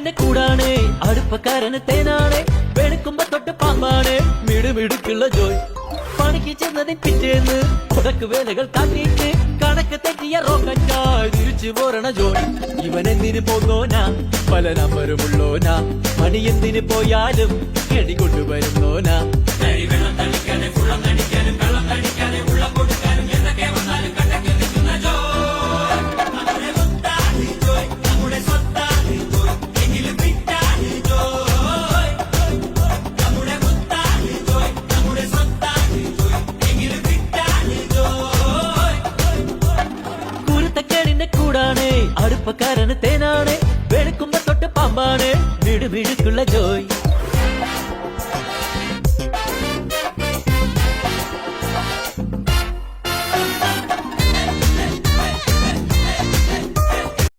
കുരുത്തക്കേടിന്റെ കൂടാണ്, അടുപ്പക്കാരന് തേനാണ്, വെളുക്കുമ്പോ തൊട്ട് പാമ്പാണ്, മിടുമിടുക്കുള്ള ജോയ്. പണിക്ക് ചെന്നതിൻ പിറ്റേന്ന് ഉടക്ക് വേലകൾ കാട്ടിയിട്ട് കണക്ക് തെറ്റിയ റോക്കറ്റായി തിരിച്ചു പോരണ ജോയ്. ഇവൻ എന്തിനു പോന്നോനാ, പല നമ്പരുമുള്ളോനാ, പണി എന്തിനു പോയാലും എടി കൊണ്ടുവരുന്നോനാ. കുരുത്തക്കേടിന്റെ കൂടാണ്, അടുപ്പക്കാരന് തേനാണ്, വെളുക്കുമ്പോ തൊട്ട് പാമ്പാണ്, മിടുമിടുക്കുള്ള ജോയ്.